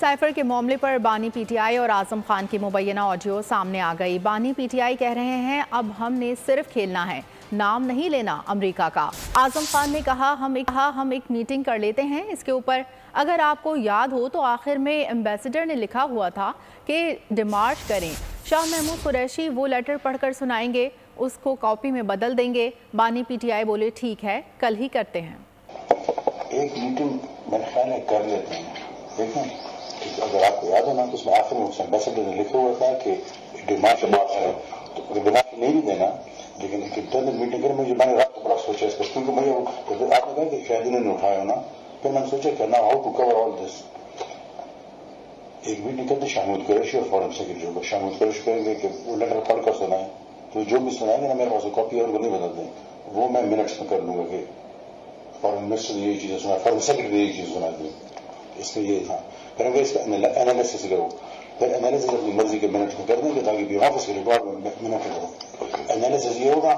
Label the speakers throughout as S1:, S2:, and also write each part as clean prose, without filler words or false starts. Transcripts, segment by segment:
S1: Cipher के मामले पर बानी पीटीआई और आजम खान की मुबैना ऑडियो सामने आ गई। बानी पीटीआई कह रहे हैं अब हमने सिर्फ खेलना है, नाम नहीं लेना अमेरिका का। आजम खान ने कहा हम एक मीटिंग कर लेते हैं इसके ऊपर। अगर आपको याद हो तो आखिर में एम्बेसडर ने लिखा हुआ था कि डिमार्च करें। शाह महमूद कुरैशी वो लेटर पढ़कर सुनाएंगे, उसको कॉपी में बदल देंगे। बानी पीटीआई बोले ठीक है, कल ही करते हैं।
S2: एक मीटिंग मेरे ख्याल में कर लेते हैं। देखें, अगर आपको याद हो ना तो उसमें आखिर में एम्बेसडर ने लिखा हुआ था कि डिमांड है, तो डिमांड नहीं भी देना, लेकिन एक इंटरनल मीटिंग करें। मुझे मैंने रात को बड़ा सोचा इसका, क्योंकि मैं आपने कहा कि शायद इन्होंने उठाया ना, फिर मैंने सोचा करना how to cover all this. एक मीटिंग करते शाहमूद कुरैशी और फॉरेन सेक्रेटरी होगा। शाहमूद कुरैशी कहेंगे कि वो लेटर पढ़कर सुनाए, तो जो भी सुनाएंगे ना मेरे पास कॉपी और वो नहीं बदल दें, वो मैं मिनट्स में कर लूंगा कि फॉरेन मिनिस्टर ने यही चीजें सुना, फॉरेन सेक्रेटरी यही चीज सुना दी, इसमें ये था। फिर हम इसका एनालिसिस करो, फिर एनालिसिस अपनी मर्जी के मिनट में कर देंगे ताकि भी ऑफिस के रिकॉर्ड में मिनट करो। एनालिसिस ये होगा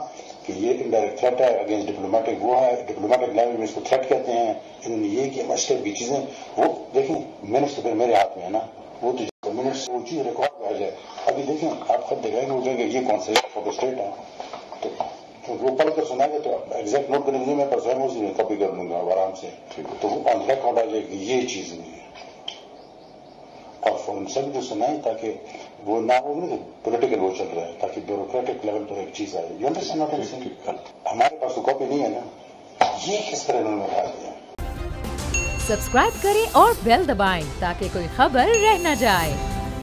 S2: कि ये इनडायरेक्ट थ्रेट है अगेंस्ट डिप्लोमेटिक, वो है डिप्लोमेटिक लैंग्वेज में इसको थ्रेट कहते हैं, इन्होंने ये किया मस्टर की चीजें। वो देखें मिनट्स तो फिर मेरे हाथ में है ना, वो तो मिनट्स वो चीज रिकॉर्ड में आ जाए। अभी देखें आप खुद देखेंगे, वो कहेंगे ये कौन सा फोटो स्टेट है, तो वो पढ़ कर सुनाएंगे तो एग्जैक्ट नोट करने के लिए मैं पास है, उसी में कॉपी कर लूंगा आराम से, तो वो ऑन रिकॉर्ड आ जाएगी ये चीज नहीं है। और फॉरेन सेक्रेटरी सुनाए ताकि वो ना हो ना पॉलिटिकल वो चल रहा है, ताकि ब्यूरोक्रेटिक लेवल पर एक चीज आए। You understand not understand? हमारे पास तो कॉपी नहीं है ना, ये किस तरह उन्होंने उठा दिया।
S3: सब्सक्राइब करें और बेल दबाएं ताकि कोई खबर रह न जाए।